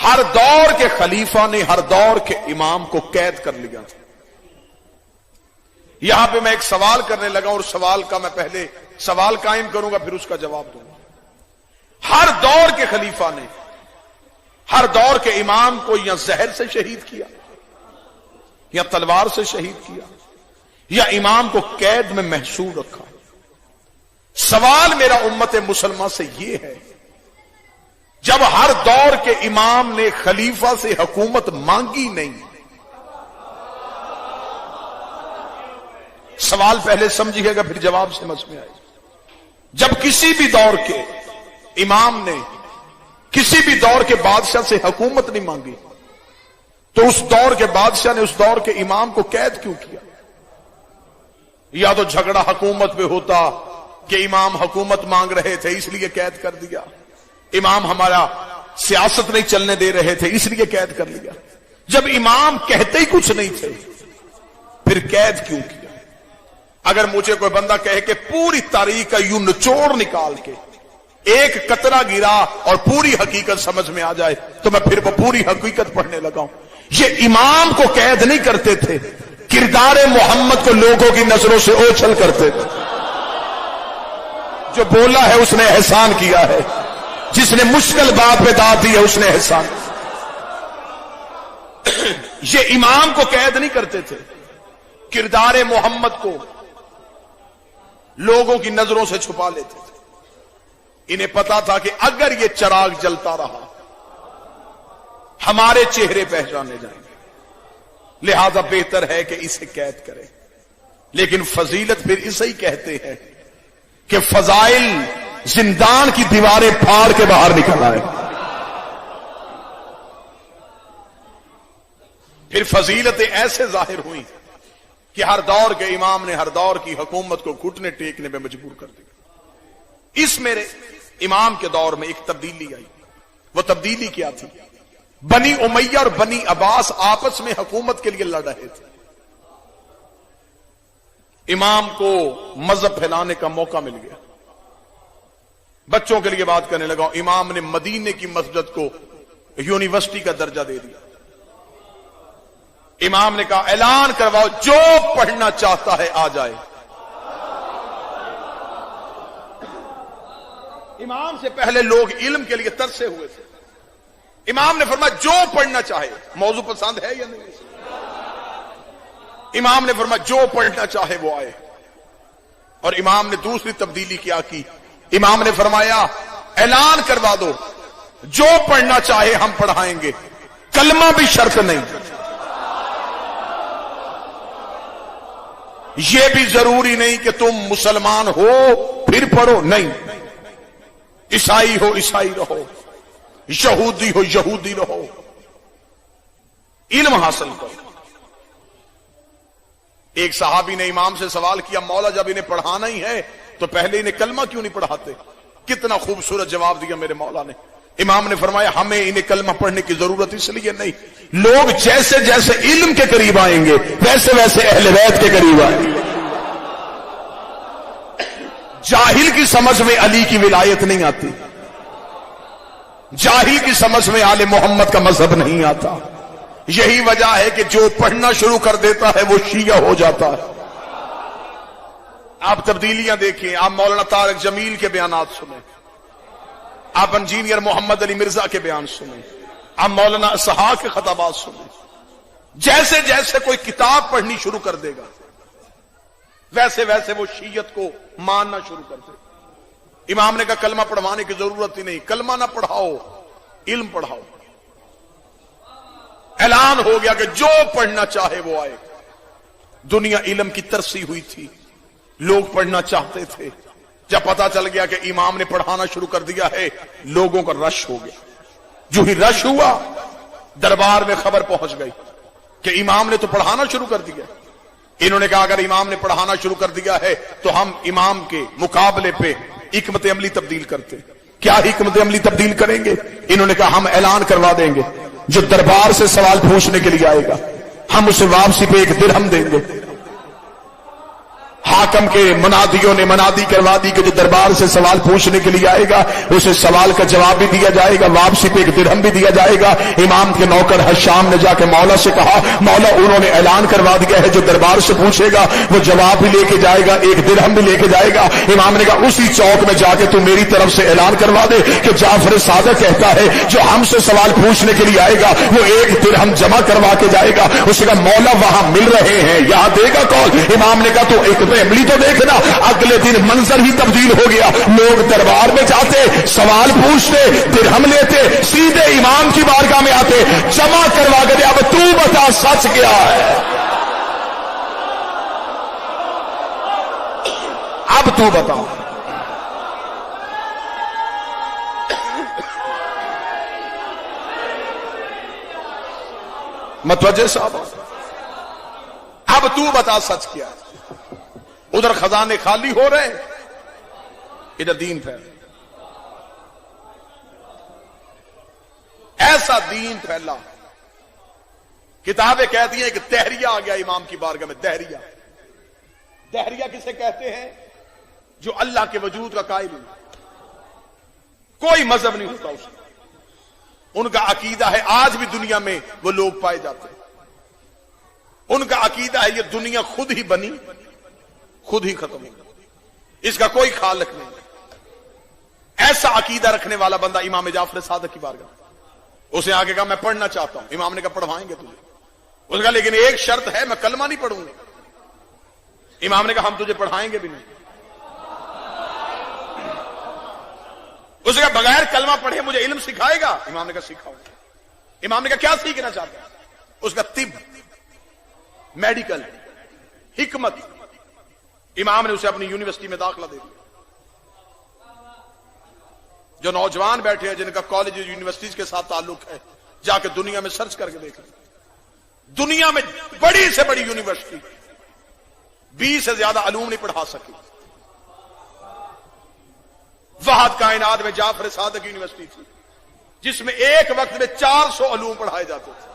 ہر دور کے خلیفہ نے ہر دور کے امام کو قید کر لیا تھا. یہاں پہ میں ایک سوال کرنے لگا اور سوال کا میں پہلے سوال قائم کروں گا پھر اس کا جواب دوں گا. ہر دور کے خلیفہ نے ہر دور کے امام کو یا زہر سے شہید کیا یا تلوار سے شہید کیا یا امام کو قید میں محصور رکھا. سوال میرا امت مسلمہ سے یہ ہے، جب ہر دور کے امام نے خلیفہ سے حکومت مانگی نہیں، سوال پہلے سمجھیے گا پھر جواب سمجھ میں آئے گا. جب کسی بھی دور کے امام نے کسی بھی دور کے بادشاہ سے حکومت نہیں مانگی تو اس دور کے بادشاہ نے اس دور کے امام کو قید کیوں کیا؟ یا تو جھگڑا حکومت پہ ہوتا کہ امام حکومت مانگ رہے تھے اس لیے قید کر دیا، امام ہمارا سیاست نہیں چلنے دے رہے تھے اس لیے قید کر لیا. جب امام کہتے ہی کچھ نہیں تھے پھر قید کیوں کیا؟ اگر مجھے کوئی بندہ کہے کہ پوری تاریخ کا یوں نچوڑ نکال کے ایک قطرہ گرا اور پوری حقیقت سمجھ میں آ جائے تو میں پھر وہ پوری حقیقت پڑھنے لگا ہوں. یہ امام کو قید نہیں کرتے تھے، کردار محمد کو لوگوں کی نظروں سے اوچھل کرتے تھے. جو بولا ہے اس نے احسان کیا ہے، جس نے مشکل بات پہ داد دی ہے اس نے احسان. یہ امام کو قید نہیں کرتے تھے، کردار محمد کو لوگوں کی نظروں سے چھپا لیتے تھے. انہیں پتا تھا کہ اگر یہ چراغ جلتا رہا ہمارے چہرے پہچانے جائیں گے، لہذا بہتر ہے کہ اسے قید کرے. لیکن فضیلت پھر اسے ہی کہتے ہیں کہ فضائل زندان کی دیواریں پھاڑ کے باہر نکل آئے. پھر فضیلتیں ایسے ظاہر ہوئی کہ ہر دور کے امام نے ہر دور کی حکومت کو گھٹنے ٹیکنے میں مجبور کر دیا. اس میرے امام کے دور میں ایک تبدیلی آئی. وہ تبدیلی کیا تھی؟ بنی امیہ اور بنی عباس آپس میں حکومت کے لیے لڑ رہے تھے. امام کو مذہب پھیلانے کا موقع مل گیا. بچوں کے لیے بات کرنے لگا. امام نے مدینے کی مسجد کو یونیورسٹی کا درجہ دے دیا. امام نے کہا اعلان کرواؤ جو پڑھنا چاہتا ہے آ جائے. امام سے پہلے لوگ علم کے لیے ترسے ہوئے تھے. امام نے فرمایا جو پڑھنا چاہے. موضوع پسند ہے یا نہیں؟ امام نے فرمایا جو پڑھنا چاہے وہ آئے. اور امام نے دوسری تبدیلی کیا کی. امام نے فرمایا اعلان کروا دو جو پڑھنا چاہے ہم پڑھائیں گے، کلمہ بھی شرط نہیں. یہ بھی ضروری نہیں کہ تم مسلمان ہو پھر پڑھو، نہیں. عیسائی ہو عیسائی رہو، یہودی ہو یہودی رہو، علم حاصل کرو. ایک صحابی نے امام سے سوال کیا مولا جب انہیں پڑھانا ہی ہے تو پہلے انہیں کلمہ کیوں نہیں پڑھاتے؟ کتنا خوبصورت جواب دیا میرے مولا نے. امام نے فرمایا ہمیں انہیں کلمہ پڑھنے کی ضرورت اس لیے نہیں، لوگ جیسے جیسے علم کے قریب آئیں گے ویسے ویسے اہل بیت کے قریب آئیں گے. جاہل کی سمجھ میں علی کی ولایت نہیں آتی، جاہل کی سمجھ میں آل محمد کا مذہب نہیں آتا. یہی وجہ ہے کہ جو پڑھنا شروع کر دیتا ہے وہ شیعہ ہو جاتا ہے. آپ تبدیلیاں دیکھیں. آپ مولانا طارق جمیل کے بیانات سنیں، آپ انجینئر محمد علی مرزا کے بیان سنیں، آپ مولانا اسحاق کے خطابات سنیں. جیسے جیسے کوئی کتاب پڑھنی شروع کر دے گا ویسے ویسے وہ شیعت کو ماننا شروع کر دے. امام نے کہا کلمہ پڑھوانے کی ضرورت ہی نہیں، کلمہ نہ پڑھاؤ علم پڑھاؤ. اعلان ہو گیا کہ جو پڑھنا چاہے وہ آئے. دنیا علم کی ترسی ہوئی تھی، لوگ پڑھنا چاہتے تھے. جب پتا چل گیا کہ امام نے پڑھانا شروع کر دیا ہے لوگوں کا رش ہو گیا. جو ہی رش ہوا دربار میں خبر پہنچ گئی کہ امام نے تو پڑھانا شروع کر دیا. انہوں نے کہا اگر امام نے پڑھانا شروع کر دیا ہے تو ہم امام کے مقابلے پہ حکمت عملی تبدیل کرتے. کیا حکمت عملی تبدیل کریں گے؟ انہوں نے کہا ہم اعلان کروا دیں گے جو دربار سے سوال پوچھنے کے لیے آئے گا ہم اسے واپسی پہ 1 درہم دیں گے. حاکم کے منادیوں نے منادی کروا دی کہ جو دربار سے سوال پوچھنے کے لیے آئے گا اسے سوال کا جواب بھی دیا جائے گا، واپسی پہ 1 درہم بھی دیا جائے گا۔ امام کے نوکر حشام نے جا کے مولا سے کہا، مولا انہوں نے اعلان کروا دیا ہے جو دربار سے پوچھے گا وہ جواب بھی لے کے جائے گا، 1 درہم بھی لے کے جائے گا۔ امام نے کہا اسی چوک میں جا کے تو میری طرف سے اعلان کروا دے کہ جعفر صادق کہتا ہے جو ہم سے سوال پوچھنے کے لیے آئے گا وہ 1 درہم جمع کروا کے جائے گا۔ اس نے کہا مولا وہاں مل رہے ہیں، یہاں دے گا کون؟ امام نے کہا تو ایک فیملی تو دیکھنا۔ اگلے دن منظر ہی تبدیل ہو گیا، لوگ دربار میں جاتے، سوال پوچھتے، درہم لیتے، سیدھے امام کی بارگاہ میں آتے، جمع کروا کے دے۔ اب تو بتا سچ کیا ہے؟ اب تو بتا۔ متوجہ صاحب، اب تو بتا سچ کیا ہے؟ ادھر خزانے خالی ہو رہے، ادھر دین پھیل، ایسا دین پھیلا، کتابیں کہتی ہیں کہ دہریہ آ گیا امام کی بارگاہ میں۔ دہریہ، دہریہ کسے کہتے ہیں؟ جو اللہ کے وجود کا قائل ہے، کوئی مذہب نہیں ہوتا اس کا، ان کا عقیدہ ہے، آج بھی دنیا میں وہ لوگ پائے جاتے ہیں، ان کا عقیدہ ہے یہ دنیا خود ہی بنی خود ہی ختم ہو، اس کا کوئی خالق نہیں۔ ایسا عقیدہ رکھنے والا بندہ امام جعفر صادق کی بارگاہ، اسے آگے کہا میں پڑھنا چاہتا ہوں۔ امام نے کہا پڑھوائیں گے تجھے۔ اس نے کہا لیکن ایک شرط ہے، میں کلمہ نہیں پڑھوں گا۔ امام نے کہا ہم تجھے پڑھائیں گے بھی نہیں۔ اس نے کہا بغیر کلمہ پڑھے مجھے علم سکھائے گا؟ امام نے کہا سکھاؤ۔ امام نے کہا کیا سیکھنا چاہتا ہے؟ اس کا طب، میڈیکل، حکمت۔ امام نے اسے اپنی یونیورسٹی میں داخلہ دے دیا۔ جو نوجوان بیٹھے ہیں جن کا کالج یونیورسٹیز کے ساتھ تعلق ہے، جا کے دنیا میں سرچ کر کے دیکھ لیں، دنیا میں بڑی سے بڑی یونیورسٹی 20 سے زیادہ علوم نہیں پڑھا سکی۔ وحد کائنات میں جعفر صادق یونیورسٹی تھی جس میں ایک وقت میں 400 علوم پڑھائے جاتے تھے۔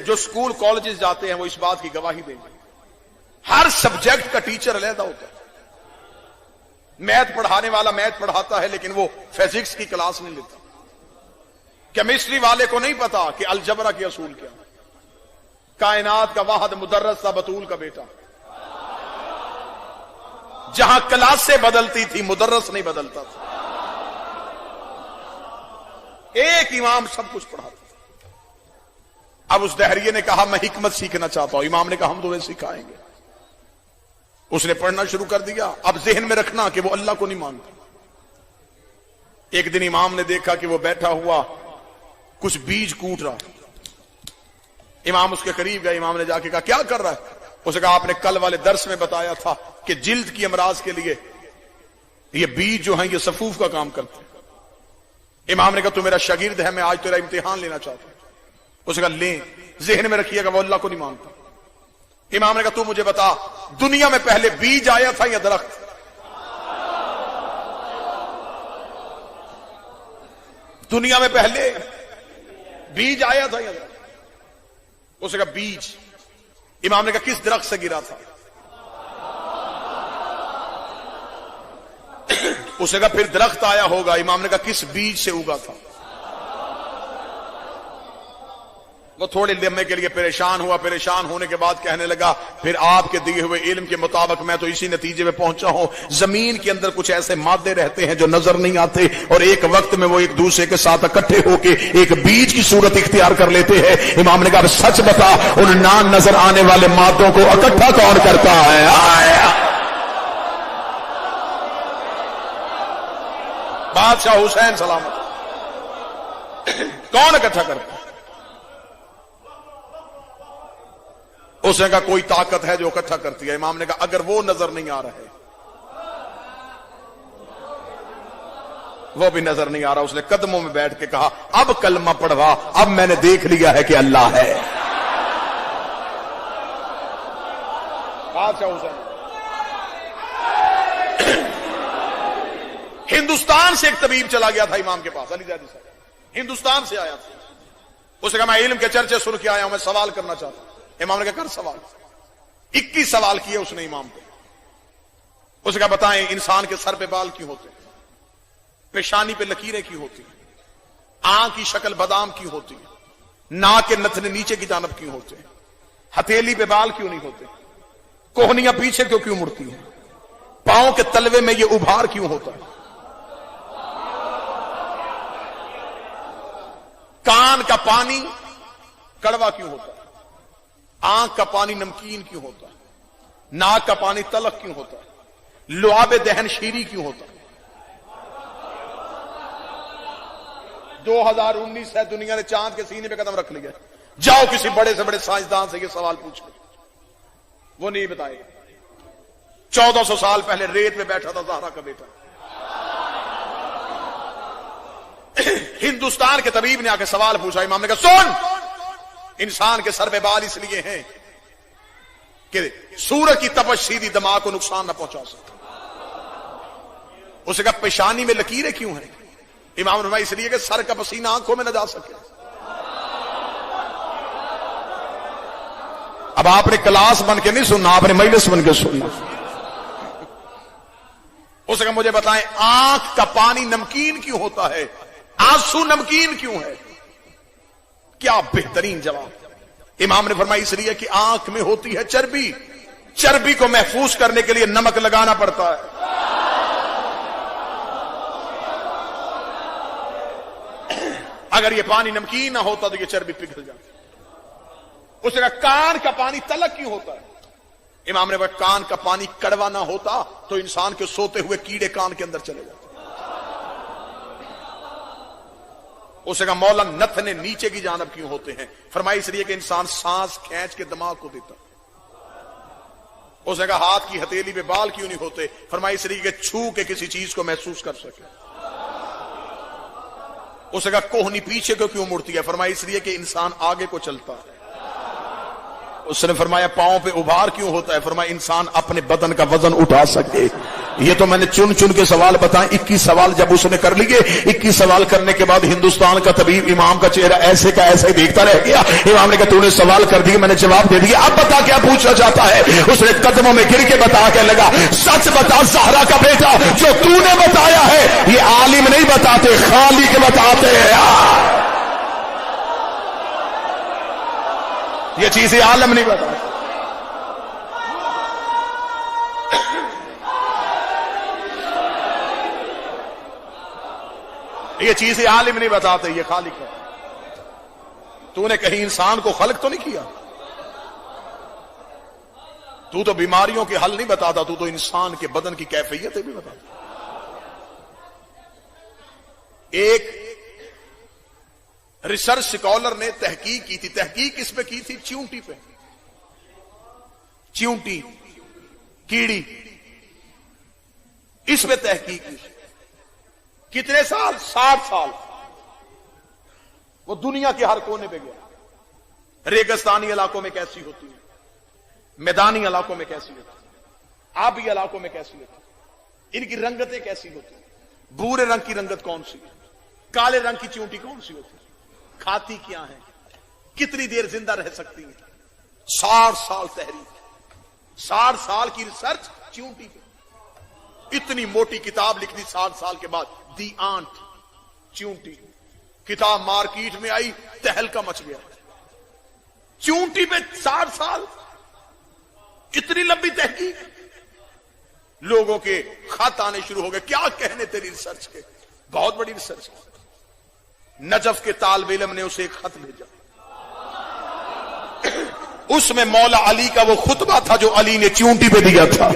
جو سکول کالجز جاتے ہیں وہ اس بات کی گواہی دیں گے، ہر سبجیکٹ کا ٹیچر علیحدہ ہوتا ہے۔ میتھ پڑھانے والا میتھ پڑھاتا ہے لیکن وہ فزکس کی کلاس نہیں لیتا۔ کیمسٹری والے کو نہیں پتا کہ الجبرا کے اصول کیا۔ کائنات کا واحد مدرس تھا بطول کا بیٹا، جہاں کلاسیں بدلتی تھی مدرس نہیں بدلتا تھا۔ ایک امام سب کچھ پڑھاتا تھا۔ اب اس دہریے نے کہا میں حکمت سیکھنا چاہتا ہوں۔ امام نے کہا ہم تمہیں سکھائیں گے۔ اس نے پڑھنا شروع کر دیا۔ اب ذہن میں رکھنا کہ وہ اللہ کو نہیں مانتا۔ ایک دن امام نے دیکھا کہ وہ بیٹھا ہوا کچھ بیج کوٹ رہا۔ امام اس کے قریب گئے، امام نے جا کے کہا کیا کر رہا ہے؟ اس نے کہا آپ نے کل والے درس میں بتایا تھا کہ جلد کی امراض کے لیے یہ بیج جو ہیں یہ صفوف کا کام کرتے ہیں۔ امام نے کہا تو میرا شاگرد ہے، میں آج تیرا امتحان لینا چاہتا ہوں۔ اس نے کہا لیں، ذہن میں رکھیے گا وہ اللہ کو نہیں مانتا۔ امام نے کہا تو مجھے بتا دنیا میں پہلے بیج آیا تھا یا درخت؟ دنیا میں پہلے بیج آیا تھا یا درخت؟ اس نے کہا بیج۔ امام نے کہا کس درخت سے گرا تھا؟ اس نے کہا پھر درخت آیا ہوگا۔ امام نے کہا کس بیج سے اگا تھا؟ وہ تھوڑے لمحے کے لیے پریشان ہوا، پریشان ہونے کے بعد کہنے لگا پھر آپ کے دیے ہوئے علم کے مطابق میں تو اسی نتیجے میں پہنچا ہوں، زمین کے اندر کچھ ایسے مادے رہتے ہیں جو نظر نہیں آتے اور ایک وقت میں وہ ایک دوسرے کے ساتھ اکٹھے ہو کے ایک بیج کی صورت اختیار کر لیتے ہیں۔ امام نے کہا سچ بتا ان نان نظر آنے والے مادوں کو اکٹھا کون کرتا ہے؟ بادشاہ حسین سلامت کون اکٹھا کرتا ہے؟ اس نے کہا کوئی طاقت ہے جو اکٹھا کرتی ہے۔ امام نے کہا اگر وہ نظر نہیں آ رہا ہے، وہ بھی نظر نہیں آ رہا، اس نے قدموں میں بیٹھ کے کہا اب کلمہ پڑھوا، اب میں نے دیکھ لیا ہے کہ اللہ ہے۔ ہندوستان سے ایک طبیب چلا گیا تھا امام کے پاس، علی زیدی صاحب ہندوستان سے آیا تھا۔ اس نے کہا میں علم کے چرچے سن کے آیا ہوں، میں سوال کرنا چاہتا ہوں۔ امام نے کہا کر سوال۔ 21 سوال کیے اس نے امام کو۔ اس نے کہا بتائیں انسان کے سر پہ بال کیوں ہوتے ہیں، پیشانی پہ لکیریں کیوں ہوتی ہیں، آنکھ کی شکل بادام کیوں ہوتی ہے، ناک کے نتنے نیچے کی جانب کیوں ہوتے ہیں، ہتھیلی پہ بال کیوں نہیں ہوتے، کوہنیاں پیچھے کیوں مڑتی ہیں، پاؤں کے تلوے میں یہ ابھار کیوں ہوتا ہے، کان کا پانی کڑوا کیوں ہوتا ہے، آنکھ کا پانی نمکین کیوں ہوتا ہے، ناک کا پانی تلخ کیوں ہوتا ہے، لعاب دہن شیریں کیوں ہوتا ہے۔ 2019 ہے، دنیا نے چاند کے سینے پہ قدم رکھ لیا، جاؤ کسی بڑے سے بڑے سائنسدان سے یہ سوال پوچھو، وہ نہیں بتائے گا۔ 1400 سال پہلے ریت میں بیٹھا تھا زہرا کا بیٹا، ہندوستان کے طبیب نے آ کے سوال پوچھا، امام نے کہا سن، انسان کے سر پہ بال اس لیے ہیں کہ سورج کی تپش سیدھی دماغ کو نقصان نہ پہنچا سکے۔ اس نے کہا پیشانی میں لکیریں کیوں ہیں؟ امام نے فرمایا اس لیے کہ سر کا پسینہ آنکھوں میں نہ جا سکے۔ اب آپ نے کلاس بن کے نہیں سننا، آپ نے مجلس بن کے سننا۔ اس نے کہا مجھے بتائیں آنکھ کا پانی نمکین کیوں ہوتا ہے، آنسو نمکین کیوں ہے؟ کیا بہترین جواب۔ امام نے فرمایا اس لیے کہ آنکھ میں ہوتی ہے چربی، چربی کو محفوظ کرنے کے لیے نمک لگانا پڑتا ہے۔ اگر یہ پانی نمکین نہ ہوتا تو یہ چربی پگھل جاتی۔ اس نے کہا کان کا پانی تلخ کیوں ہوتا ہے؟ امام نے کہا کان کا پانی کڑوا نہ ہوتا تو انسان کے سوتے ہوئے کیڑے کان کے اندر چلے جاتے۔ اس نے کہا مولا نتنے نیچے کی جانب کیوں ہوتے ہیں؟ فرمایا اس لیے کہ انسان سانس کھینچ کے دماغ کو دیتا۔ اس نے کہا ہاتھ کی ہتھیلی پہ بال کیوں نہیں ہوتے؟ فرمایا اس لیے کہ چھو کے کسی چیز کو محسوس کر سکے۔ اس نے کہا کوہنی پیچھے کو کیوں مڑتی ہے؟ فرمایا اس لیے کہ انسان آگے کو چلتا ہے۔ اس نے فرمایا پاؤں پہ ابھار کیوں ہوتا ہے؟ فرمایا انسان اپنے بدن کا وزن اٹھا سکے۔ یہ تو میں نے چن چن کے سوال بتائے۔ 21 سوال جب اس نے کر لیے، 21 سوال کرنے کے بعد ہندوستان کا طبیب امام کا چہرہ ایسے کا ایسے ہی دیکھتا رہ گیا۔ امام نے کہا تو نے سوال کر دیے، میں نے جواب دے دیا، اب بتا کیا پوچھنا چاہتا ہے؟ اس نے قدموں میں گر کے بتا کے لگا سچ بتا زہرا کا بیٹا، جو تو نے بتایا ہے یہ عالم نہیں بتاتے، خالق بتاتے ہیں۔ یہ چیزیں عالم نہیں بتاتے۔ یہ چیزیں عالم نہیں بتاتے، یہ خالق ہے۔ تو نے کہیں انسان کو خلق تو نہیں کیا؟ تو تو بیماریوں کے حل نہیں بتاتا، تو تو انسان کے بدن کی کیفیتیں بھی بتاتا۔ ایک ریسرچ سکالر نے تحقیق کی تھی، تحقیق اس پہ کی تھی چیونٹی پہ، چیونٹی کیڑی، اس پہ تحقیق کی۔ کتنے سال؟ 60 سال۔ وہ دنیا کے ہر کونے پہ گیا، ریگستانی علاقوں میں کیسی ہوتی ہے، میدانی علاقوں میں کیسی ہوتی ہے، آبی علاقوں میں کیسی ہوتی ہے، ان کی رنگتیں کیسی ہوتی ہیں، بھورے رنگ کی رنگت کون سی ہے، کالے رنگ کی چیونٹی کون سی ہوتی ہے، کھاتی کیا ہے، کتنی دیر زندہ رہ سکتی ہیں۔ 60 سال تحریک، 60 سال کی ریسرچ چیونٹی پہ۔ اتنی موٹی کتاب لکھ دی 60 سال کے بعد، دی آنٹ، چیونٹی۔ کتاب مارکیٹ میں آئی، تہلکہ مچ گیا۔ چیونٹی پہ 60 سال، اتنی لمبی تحقیق۔ لوگوں کے خط آنے شروع ہو گئے، کیا کہنے تیری ریسرچ کے، بہت بڑی ریسرچ۔ نجف کے طالب علم نے اسے ایک خط بھیجا، اس میں مولا علی کا وہ خطبہ تھا جو علی نے چیونٹی پہ دیا تھا۔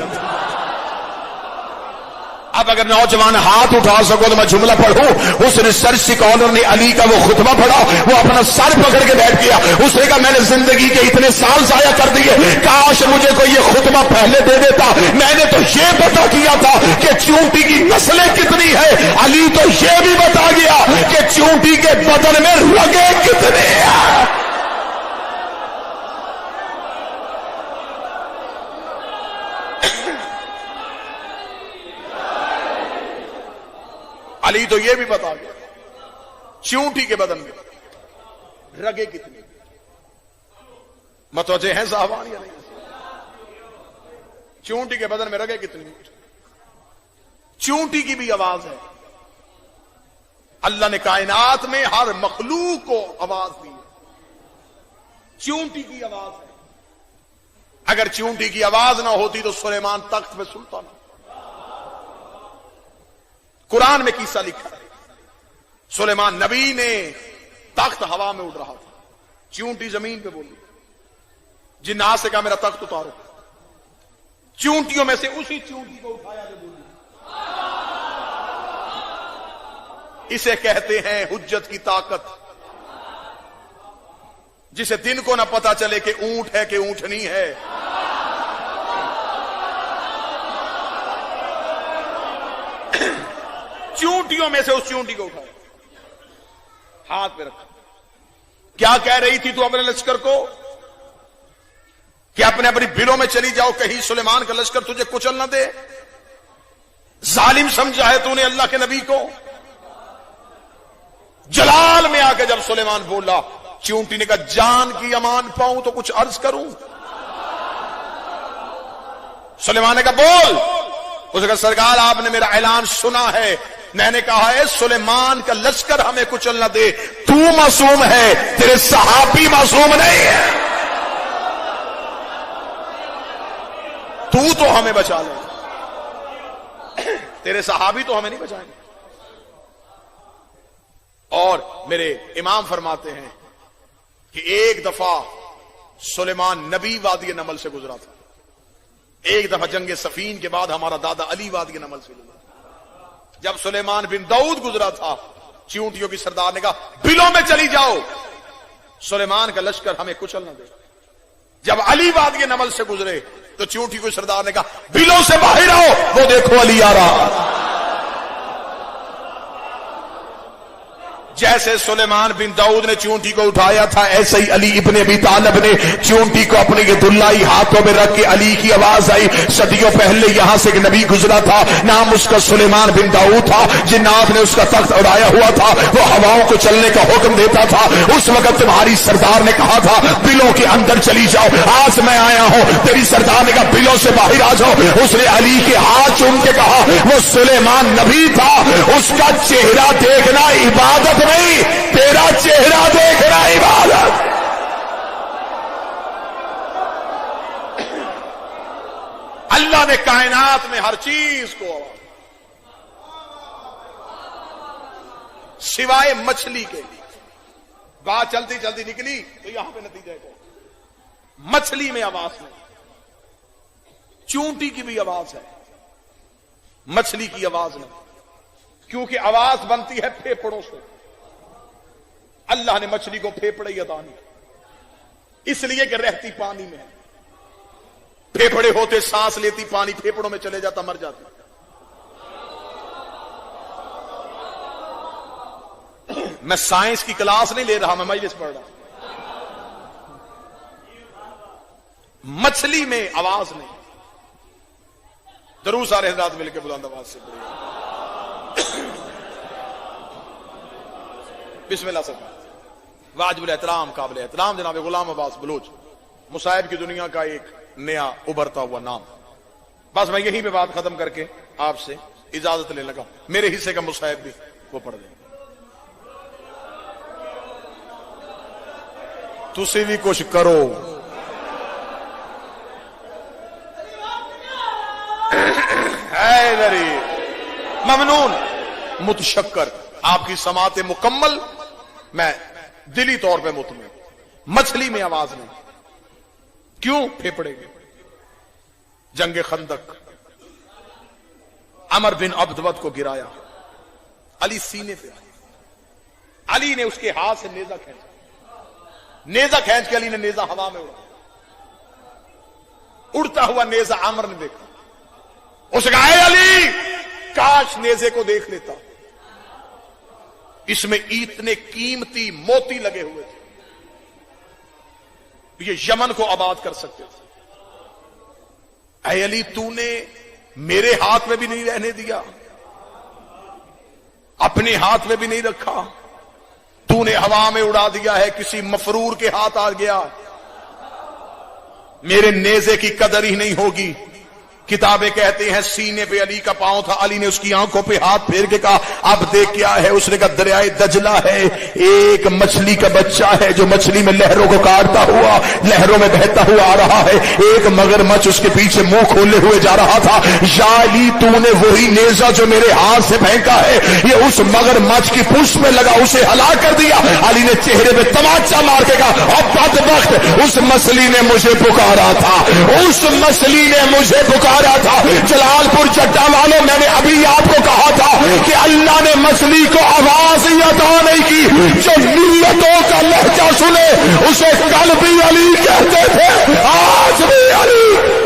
اب اگر نوجوان ہاتھ اٹھا سکو تو میں جملہ پڑھوں۔ اس ریسرچ سکالر نے علی کا وہ خطبہ پڑھا، وہ اپنا سر پکڑ کے بیٹھ گیا۔ اس نے کہا میں نے زندگی کے اتنے سال ضائع کر دیے، کاش مجھے کوئی یہ خطبہ پہلے دے دیتا۔ میں نے تو یہ پتا کیا تھا کہ چیونٹی کی نسلیں کتنی ہیں، علی تو یہ بھی بتا گیا کہ چیونٹی کے بدن میں رگیں کتنے ہیں۔ علی تو یہ بھی بتا گیا چیونٹی کے بدن میں رگے کتنی؟ متوجہ ہیں صاحبان یا نہیں؟ چونٹی کے بدن میں رگے کتنی؟ چونٹی کی بھی آواز ہے. اللہ نے کائنات میں ہر مخلوق کو آواز دی ہے. چونٹی کی آواز ہے. اگر چونٹی کی آواز نہ ہوتی تو سلیمان تخت پہ سلطان. قرآن میں قصہ لکھا ہے. سلیمان نبی نے تخت ہوا میں اڑ رہا تھا, چونٹی زمین پہ بولی, جنات سے کہا میرا تخت اتارو. چونٹیوں میں سے اسی چونٹی کو اٹھایا جو بولی. اسے کہتے ہیں حجت کی طاقت, جسے دن کو نہ پتا چلے کہ اونٹ ہے کہ اونٹنی ہے. چونٹیوں میں سے اس چونٹی کو اٹھایا, ہاتھ پہ رکھا. کیا کہہ رہی تھی تو اپنے لشکر کو کہ اپنے اپنی بلوں میں چلی جاؤ, کہیں سلیمان کا لشکر تجھے کچل نہ دے. ظالم سمجھا ہے تو نے اللہ کے نبی کو. جلال میں آ کے جب سلیمان بولا, چونٹی نے کہا جان کی امان پاؤں تو کچھ عرض کروں. سلیمان نے کہا بول. اس نے کہا سرکار آپ نے میرا اعلان سنا ہے, میں نے کہا ہے سلیمان کا لشکر ہمیں کچل نہ دے. تو معصوم ہے, تیرے صحابی معصوم نہیں ہے. تو ہمیں بچا لے, تیرے صحابی تو ہمیں نہیں بچائیں گے. اور میرے امام فرماتے ہیں کہ ایک دفعہ سلیمان نبی وادی نمل سے گزرا تھا. ایک دفعہ جنگ صفین کے بعد ہمارا دادا علی وادی نمل سے گزرا. جب سلیمان بن داؤد گزرا تھا, چونٹیوں کی سردار نے کہا بلوں میں چلی جاؤ, سلیمان کا لشکر ہمیں کچل نہ دے. جب علی وادی نمل سے گزرے تو چونٹی کو سردار نے کہا بلوں سے باہر آؤ, وہ دیکھو علی آ رہا. جیسے سلیمان بن داؤد نے چونٹی کو اٹھایا تھا, ایسے ہی علی ابن ابی طالب نے چونٹی کو اپنے یہ دلائی ہاتھوں میں رکھ کے علی کی آواز آئی. صدیوں پہلے یہاں سے ایک نبی گزرا تھا, نام اس کا سلیمان بن داؤد تھا. جنات نے اس کا تخت اڑایا ہوا تھا, وہ ہواؤں کو چلنے کا حکم دیتا تھا. اس وقت تمہاری سردار نے کہا تھا بلوں کے اندر چلی جاؤ. آج میں آیا ہوں, تیری سردار نے کہا بلوں سے باہر آ جاؤ. اس نے علی کے ہاتھ چوم کے کہا وہ سلیمان نبی تھا, اس کا چہرہ دیکھنا عبادت نہیں, تیرا چہرہ دیکھنا عبادت. اللہ نے کائنات میں ہر چیز کو سوائے مچھلی کے, بات چلتی چلتی نکلی تو یہاں پہ نتیجہ کو, مچھلی میں آواز نہیں. چونٹی کی بھی آواز ہے, مچھلی کی آواز نہیں, کیونکہ آواز بنتی ہے پھیپڑوں سے. اللہ نے مچھلی کو پھیپڑے عطا نہیں, اس لیے کہ رہتی پانی میں ہے. پھیپڑے ہوتے سانس لیتی, پانی پھیپڑوں میں چلے جاتا, مر جاتی. میں سائنس کی کلاس نہیں لے رہا, میں مجلس پڑھ رہا. مچھلی میں آواز نہیں. درود سارے حضرات مل کے بلند آواز سے پڑھیے. بسم اللہ سب. واجب الاحترام, قابل احترام جناب غلام عباس بلوچ, مصائب کی دنیا کا ایک نیا ابھرتا ہوا نام. بس میں یہیں پہ بات ختم کر کے آپ سے اجازت لے لگا. میرے حصے کا مصائب بھی وہ پڑھ دیں. تسی بھی کچھ کرو. ممنون, متشکر, آپ کی سماعت مکمل. میں دلی طور پہ مطمئن. مچھلی میں آواز نہیں, کیوں؟ پھیپڑے گے. جنگ خندق, عمر بن عبدود کو گرایا, علی سینے پہ. علی نے اس کے ہاتھ سے نیزہ کھینچا, نیزہ کھینچ کے علی نے نیزہ ہوا میں اڑا. اڑتا ہوا نیزہ عمر نے دیکھا. اس نے کہا اے علی, کاش نیزے کو دیکھ لیتا, اس میں اتنے قیمتی موتی لگے ہوئے تھے, یہ یمن کو آباد کر سکتے تھے. اے علی, تو نے میرے ہاتھ میں بھی نہیں رہنے دیا, اپنے ہاتھ میں بھی نہیں رکھا, تو تو نے ہوا میں اڑا دیا ہے، کسی مفرور کے ہاتھ آ گیا، میرے نیزے کی قدر ہی نہیں ہوگی۔ کتابیں کہتے ہیں سینے پہ علی کا پاؤں تھا، علی نے اس کی آنکھوں پہ ہاتھ پھیر کے کہا اب دیکھ کیا ہے؟ اس نے کہا دریائے دجلہ ہے، ایک مچھلی کا بچہ ہے جو مچھلی میں لہروں کو کاٹتا ہوا لہروں میں بہتا ہوا آ رہا ہے، ایک مگرمچھ اس کے پیچھے منہ کھولے ہوئے جا رہا تھا۔ یا علی تو نے وہی نیزہ جو میرے ہاتھ سے پھینکا ہے یہ اس مگرمچھ کی پشت میں لگا، اسے ہلاک کر دیا۔ علی نے چہرے پہ تماچا مار کے کہا اب بدبخت، اس مچھلی نے مجھے پکارا تھا، اس مچھلی نے مجھے پکارا تھا۔ جلال پور چٹا والوں، میں نے ابھی آپ کو کہا تھا کہ اللہ نے مچھلی کو آواز ہی عطا نہیں کی، جو ملتوں کا لہجہ سنے اسے کل بھی علی کہتے تھے، آج بھی علی۔